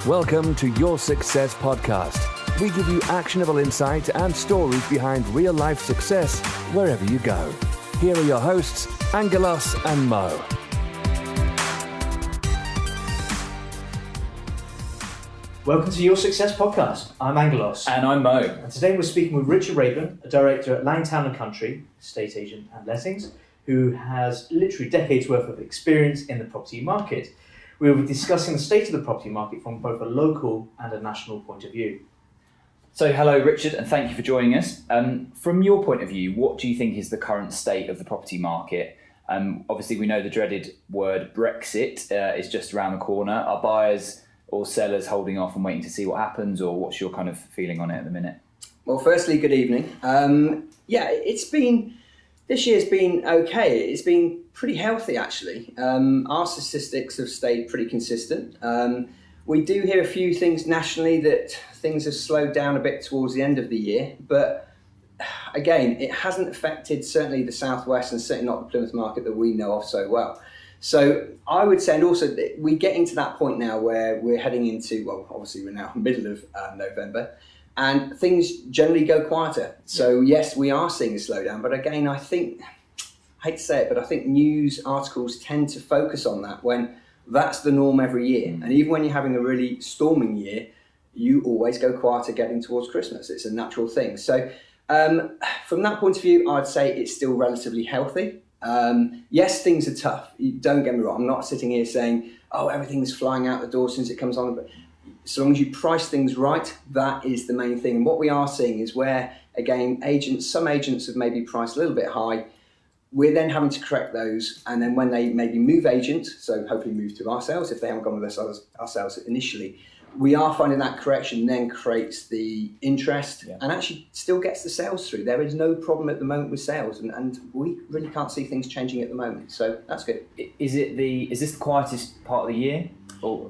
Welcome to Your Success Podcast. We give you actionable insight and stories behind real-life success wherever you go. Here are your hosts, Angelos and Mo. Welcome to Your Success Podcast. I'm Angelos. And I'm Mo. And today we're speaking with Richard Rayburn, a director at Langtown & Country, estate agent and lettings, who has literally decades worth of experience in the property market. We will be discussing the state of the property market from both a local and a national point of view. So hello Richard, and thank you for joining us. From your point of view, what do you think is the current state of the property market? Obviously we know the dreaded word Brexit is just around the corner. Are buyers or sellers holding off and waiting to see what happens, or what's your kind of feeling on it at the minute? Well, firstly, good evening. This year's been okay. It's been pretty healthy, actually. Our statistics have stayed pretty consistent. We do hear a few things nationally that things have slowed down a bit towards the end of the year, but again, it hasn't affected certainly the Southwest and certainly not the Plymouth market that we know of so well. So I would say, and also we're getting to that point now where we're heading into, well, obviously we're now middle of November, and things generally go quieter. So yes, we are seeing a slowdown, but again, I hate to say it, but I think news articles tend to focus on that when that's the norm every year. And even when you're having a really storming year, you always go quieter getting towards Christmas. It's a natural thing. So from that point of view, I'd say it's still relatively healthy. Yes, things are tough. Don't get me wrong. I'm not sitting here saying, oh, everything's flying out the door as soon as it comes on. But so long as you price things right, that is the main thing. And what we are seeing is where, again, some agents have maybe priced a little bit high. We're then having to correct those. And then when they maybe move agent, so hopefully move to ourselves if they haven't gone with ourselves initially, we are finding that correction then creates the interest and actually still gets the sales through. There is no problem at the moment with sales, and we really can't see things changing at the moment. So that's good. Is this the quietest part of the year?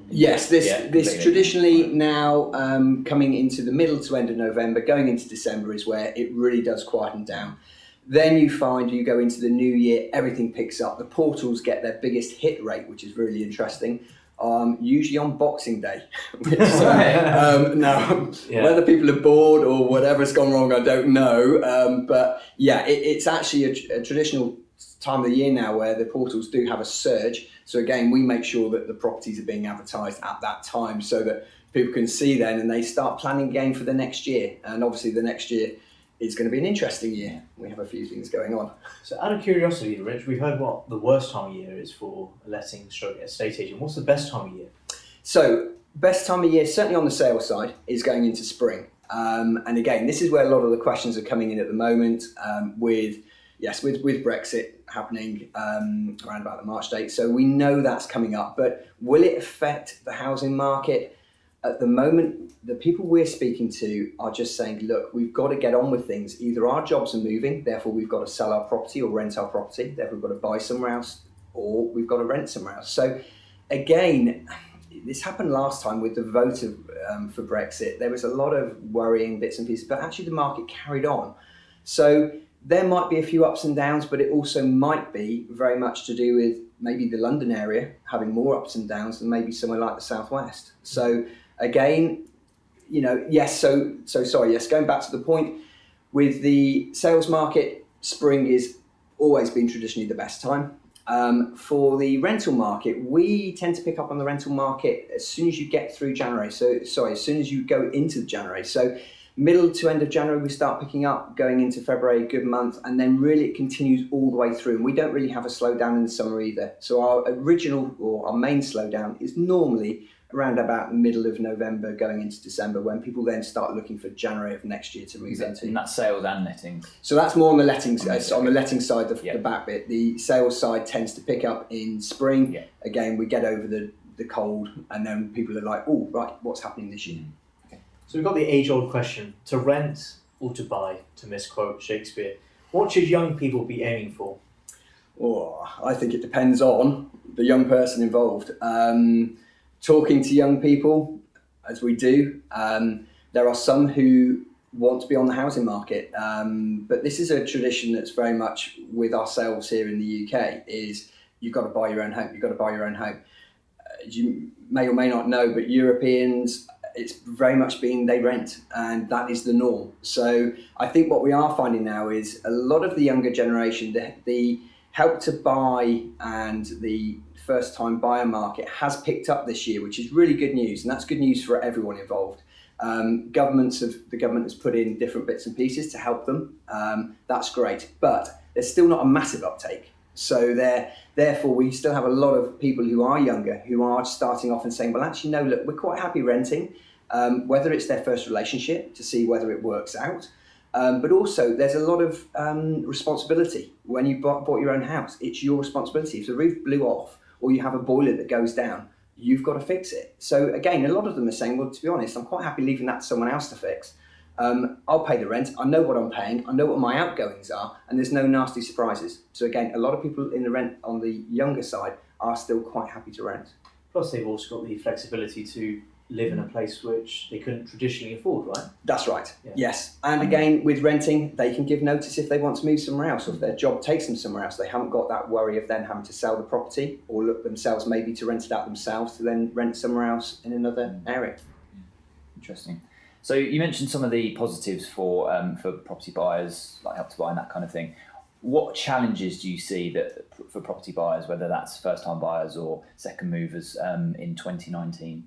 Yes, this traditionally now coming into the middle to end of November, going into December is where it really does quieten down. Then you find you go into the new year, everything picks up. The portals get their biggest hit rate, which is really interesting. Usually on Boxing Day. Whether people are bored or whatever's gone wrong, I don't know. But yeah, it's actually a traditional time of the year now where the portals do have a surge. So again, we make sure that the properties are being advertised at that time so that people can see then and they start planning again for the next year. And obviously the next year is going to be an interesting year. We have a few things going on. So out of curiosity, Rich, we've heard what the worst time of year is for a letting stroke estate agent. What's the best time of year? So best time of year, certainly on the sales side, is going into spring. And again, this is where a lot of the questions are coming in at the moment with Brexit happening around about the March date. So we know that's coming up, but will it affect the housing market? At the moment, the people we're speaking to are just saying, look, we've got to get on with things. Either our jobs are moving, therefore we've got to sell our property or rent our property, therefore we've got to buy somewhere else, or we've got to rent somewhere else. So again, this happened last time with the vote for Brexit. There was a lot of worrying bits and pieces, but actually the market carried on. So there might be a few ups and downs, but it also might be very much to do with maybe the London area having more ups and downs than maybe somewhere like the Southwest. So again, going back to the point, with the sales market, spring is always been traditionally the best time. For the rental market, we tend to pick up on the rental market as soon as you get through January. As soon as you go into January. So middle to end of January, we start picking up, going into February, good month, and then really it continues all the way through. And we don't really have a slowdown in the summer either. So our original or our main slowdown is normally around about the middle of November going into December, when people then start looking for January of next year to move into. And that's sales and lettings? So that's more on the lettings, on the letting side, the back bit. The sales side tends to pick up in spring. Yeah. Again, we get over the cold, and then people are like, oh, right, what's happening this year? Okay. So we've got the age-old question, to rent or to buy, to misquote Shakespeare. What should young people be aiming for? Oh, I think it depends on the young person involved. Talking to young people, as we do, there are some who want to be on the housing market, but this is a tradition that's very much with ourselves here in the UK, is you've got to buy your own home. as you may or may not know, but Europeans, it's very much been they rent, and that is the norm. So I think what we are finding now is a lot of the younger generation, the Help to Buy and the first time buyer market has picked up this year, which is really good news, and that's good news for everyone involved. The government has put in different bits and pieces to help them. That's great, but there's still not a massive uptake. So therefore, we still have a lot of people who are younger who are starting off and saying, well, actually, no, look, we're quite happy renting, whether it's their first relationship to see whether it works out. But also, there's a lot of responsibility. When you bought your own house, it's your responsibility. If the roof blew off or you have a boiler that goes down, you've got to fix it. So again, a lot of them are saying, well, to be honest, I'm quite happy leaving that to someone else to fix. I'll pay the rent, I know what I'm paying, I know what my outgoings are, and there's no nasty surprises. So again, a lot of people in the rent on the younger side are still quite happy to rent. Plus they've also got the flexibility to live in a place which they couldn't traditionally afford, right? That's right, yeah. Yes. And again, with renting, they can give notice if they want to move somewhere else, or if their job takes them somewhere else. They haven't got that worry of then having to sell the property or look themselves maybe to rent it out themselves to then rent somewhere else in another area. Interesting. So you mentioned some of the positives for property buyers, like Help to Buy and that kind of thing. What challenges do you see that for property buyers, whether that's first-time buyers or second movers, in 2019?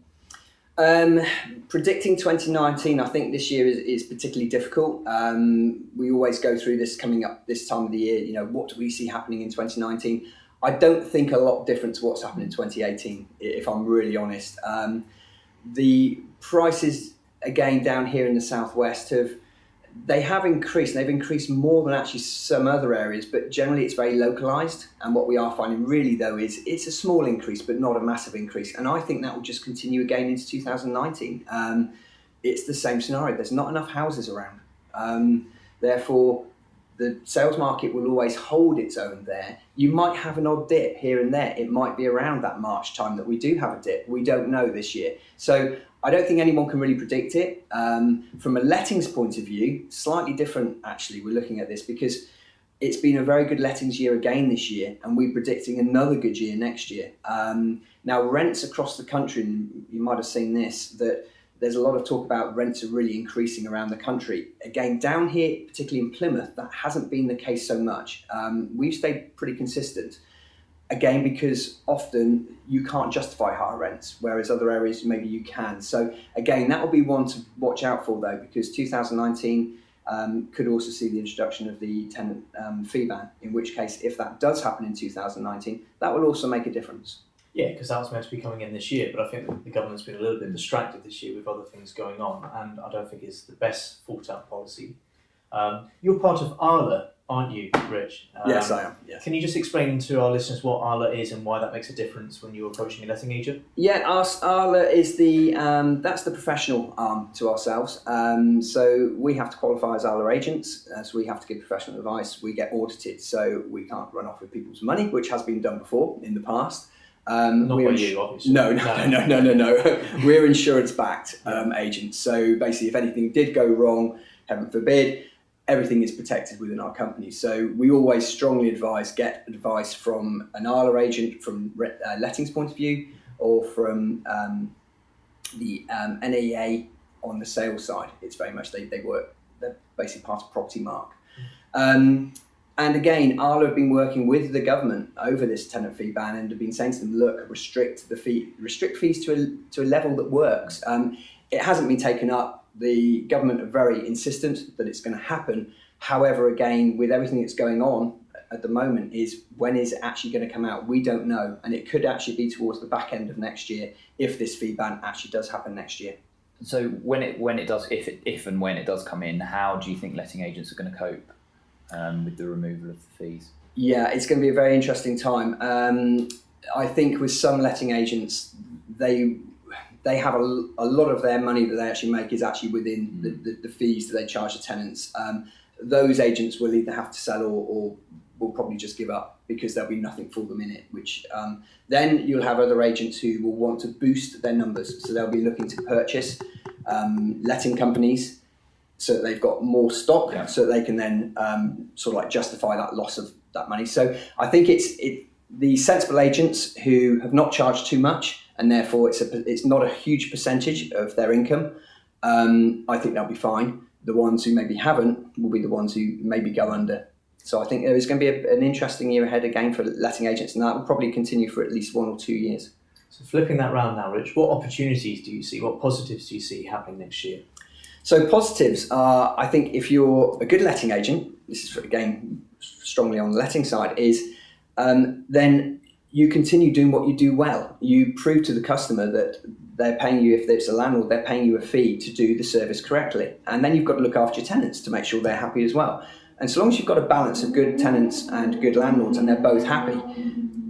Predicting 2019, I think this year is particularly difficult. We always go through this coming up this time of the year. You know, what do we see happening in 2019? I don't think a lot different to what's happened in 2018, if I'm really honest. The prices, again, down here in the southwest have increased. They've increased more than actually some other areas, but generally it's very localized. And what we are finding really though is it's a small increase, but not a massive increase. And I think that will just continue again into 2019. It's the same scenario. There's not enough houses around. Therefore, the sales market will always hold its own there. You might have an odd dip here and there. It might be around that March time that we do have a dip. We don't know this year. So I don't think anyone can really predict it. From a lettings point of view, slightly different actually, we're looking at this because it's been a very good lettings year again this year, and we're predicting another good year next year. Now rents across the country, and you might have seen this, that there's a lot of talk about rents are really increasing around the country. Again, down here, particularly in Plymouth, that hasn't been the case so much. We've stayed pretty consistent. Again, because often you can't justify higher rents, whereas other areas maybe you can. So again, that will be one to watch out for though, because 2019 could also see the introduction of the tenant fee ban, in which case, if that does happen in 2019, that will also make a difference. Yeah, because that was meant to be coming in this year, but I think that the government's been a little bit distracted this year with other things going on, and I don't think it's the best thought out policy. You're part of Arla, aren't you, Rich? Yes, I am. Yes. Can you just explain to our listeners what Arla is and why that makes a difference when you're approaching a letting agent? Yeah, Arla is that's the professional arm to ourselves. So we have to qualify as Arla agents, so we have to give professional advice. We get audited, so we can't run off with people's money, which has been done before in the past. Not by you, obviously. No. We're insurance-backed agents. So basically, if anything did go wrong, heaven forbid, everything is protected within our company. So we always strongly get advice from an Arla agent from lettings point of view, or from the NEA on the sales side. It's very much they're basically part of Property Mark. And again, Arla have been working with the government over this tenant fee ban and have been saying to them, look, restrict fees to a level that works. It hasn't been taken up. The government are very insistent that it's going to happen. However, again, with everything that's going on at the moment, is when is it actually going to come out? We don't know. And it could actually be towards the back end of next year if this fee ban actually does happen next year. So when it does, if and when it does come in, how do you think letting agents are going to cope with the removal of the fees? Yeah, it's going to be a very interesting time. I think with some letting agents, they have a lot of their money that they actually make is actually within the fees that they charge the tenants. Those agents will either have to sell or will probably just give up because there'll be nothing for them in it, which then you'll have other agents who will want to boost their numbers. So they'll be looking to purchase letting companies so that they've got more stock, so that they can then sort of like justify that loss of that money. So I think the sensible agents who have not charged too much, and therefore it's not a huge percentage of their income, I think they'll be fine. The ones who maybe haven't will be the ones who maybe go under. So I think there is going to be an interesting year ahead again for letting agents, and that will probably continue for at least 1 or 2 years. So flipping that round now, Rich, what opportunities do you see? What positives do you see happening next year? So positives are, I think if you're a good letting agent, this is again strongly on the letting side, is then you continue doing what you do well. You prove to the customer that they're paying you, if it's a landlord, they're paying you a fee to do the service correctly. And then you've got to look after your tenants to make sure they're happy as well. And so long as you've got a balance of good tenants and good landlords and they're both happy,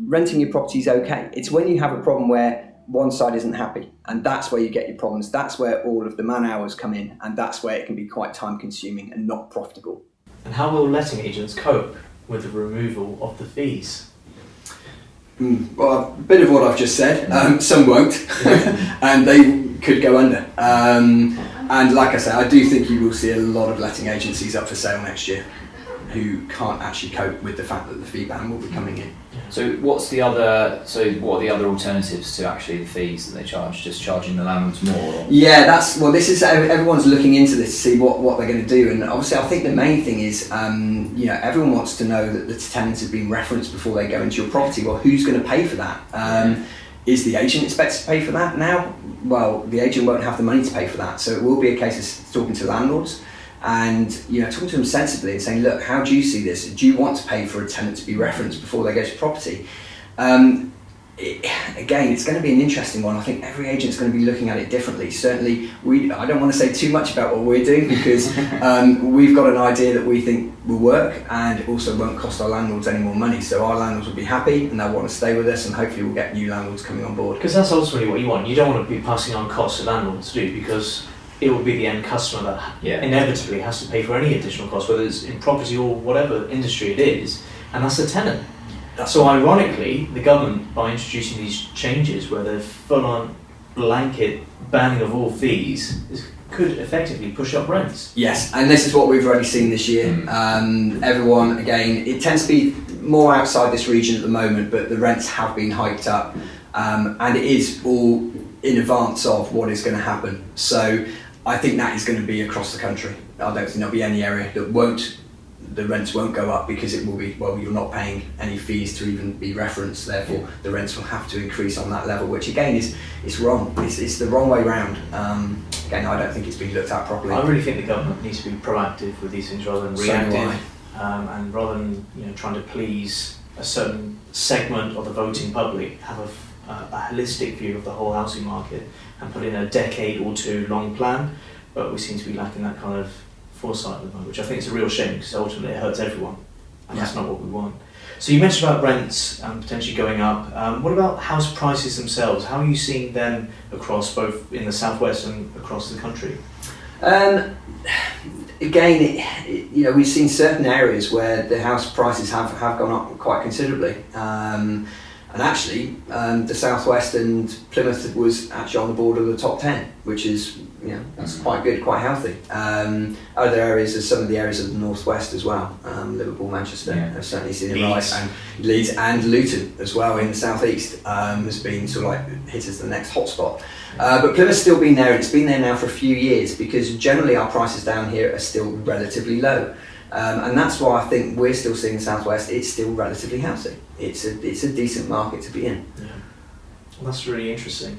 renting your property is okay. It's when you have a problem where one side isn't happy, and that's where you get your problems. That's where all of the man hours come in, and that's where it can be quite time consuming and not profitable. And how will letting agents cope with the removal of the fees? Well, a bit of what I've just said. Some won't, and they could go under. And like I say, I do think you will see a lot of letting agencies up for sale next year who can't actually cope with the fact that the fee ban will be coming in. So what are the other alternatives to actually the fees that they charge? Just charging the landlords more? Or? Yeah, this is, everyone's looking into this to see what they're going to do. And obviously I think the main thing is, everyone wants to know that the tenants have been referenced before they go into your property. Well, who's going to pay for that? Is the agent expected to pay for that now? Well, the agent won't have the money to pay for that. So it will be a case of talking to landlords and talking to them sensibly and saying, look, how do you see this? Do you want to pay for a tenant to be referenced before they go to property? Again, it's going to be an interesting one. I think every agent's going to be looking at it differently. Certainly, I don't want to say too much about what we're doing because we've got an idea that we think will work and also won't cost our landlords any more money. So our landlords will be happy and they'll want to stay with us, and hopefully we'll get new landlords coming on board. Because that's ultimately what you want. You don't want to be passing on costs to landlords, do you? Because it will be the end customer that inevitably has to pay for any additional cost, whether it's in property or whatever industry it is, and that's the tenant. So ironically, the government, by introducing these changes where they're full-on blanket banning of all fees, could effectively push up rents. Yes, and this is what we've already seen this year. Everyone, again, it tends to be more outside this region at the moment, but the rents have been hiked up, and it is all in advance of what is going to happen. So I think that is going to be across the country. I don't think there'll be any area that the rents won't go up because it will be, well, you're not paying any fees to even be referenced, therefore the rents will have to increase on that level, which again is wrong. It's the wrong way round. Again, I don't think it's been looked at properly. I really think the government needs to be proactive with these things rather than reactive, and rather than trying to please a certain segment of the voting public, have a holistic view of the whole housing market and put in a decade or two long plan. But we seem to be lacking that kind of foresight at the moment, which I think is a real shame because ultimately it hurts everyone, and that's not what we want. So you mentioned about rents potentially going up. What about house prices themselves? How are you seeing them across both in the southwest and across the country? Again, we've seen certain areas where the house prices have gone up quite considerably. And actually, the southwest and Plymouth was actually on the board of the top 10, which is that's quite good, quite healthy. Other areas are some of the areas of the northwest as well. Liverpool, Manchester have certainly seen a rise, and Leeds and Luton as well in the southeast has been sort of like hit as the next hotspot. But Plymouth's still been there. It's been there now for a few years because generally our prices down here are still relatively low. And that's why I think we're still seeing the southwest. It's still relatively healthy. It's a decent market to be in. Yeah, well, that's really interesting.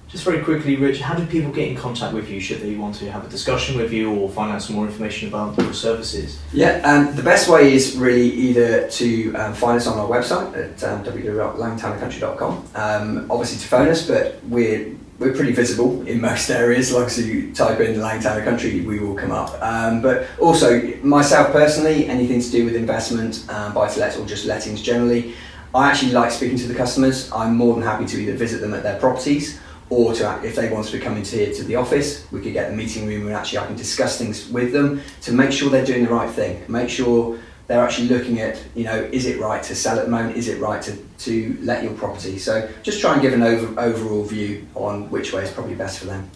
Just very quickly, Rich, how do people get in contact with you should they want to have a discussion with you or find out some more information about your services? Yeah, the best way is really either to find us on our website at www.langtownandcountry.com. Obviously to phone us, but we're pretty visible in most areas. Like, so you type in Lang Town and Country, we will come up. But also, myself personally, anything to do with investment, buy-to-let or just lettings generally, I actually like speaking to the customers. I'm more than happy to either visit them at their properties or if they want to come into here to the office, we could get the meeting room and actually I can discuss things with them to make sure they're doing the right thing. Make sure they're actually looking at, is it right to sell at the moment? Is it right to let your property? So just try and give an overall view on which way is probably best for them.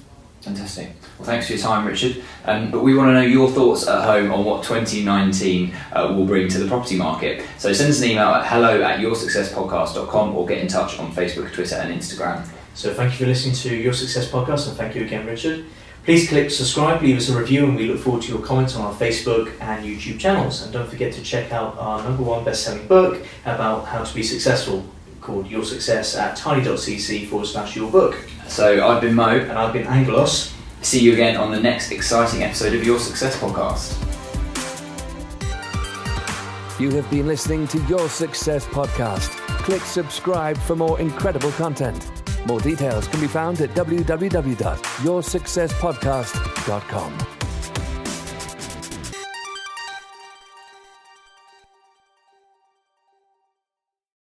Fantastic. Well, thanks for your time, Richard. But we want to know your thoughts at home on what 2019 will bring to the property market. So send us an email at hello@yoursuccesspodcast.com or get in touch on Facebook, Twitter and Instagram. So thank you for listening to Your Success Podcast, and thank you again, Richard. Please click subscribe, leave us a review, and we look forward to your comments on our Facebook and YouTube channels. And don't forget to check out our #1 best-selling book about how to be successful, called Your Success, at tiny.cc/yourbook. So I've been Mo. And I've been Angelos. See you again on the next exciting episode of Your Success Podcast. You have been listening to Your Success Podcast. Click subscribe for more incredible content. More details can be found at www.yoursuccesspodcast.com.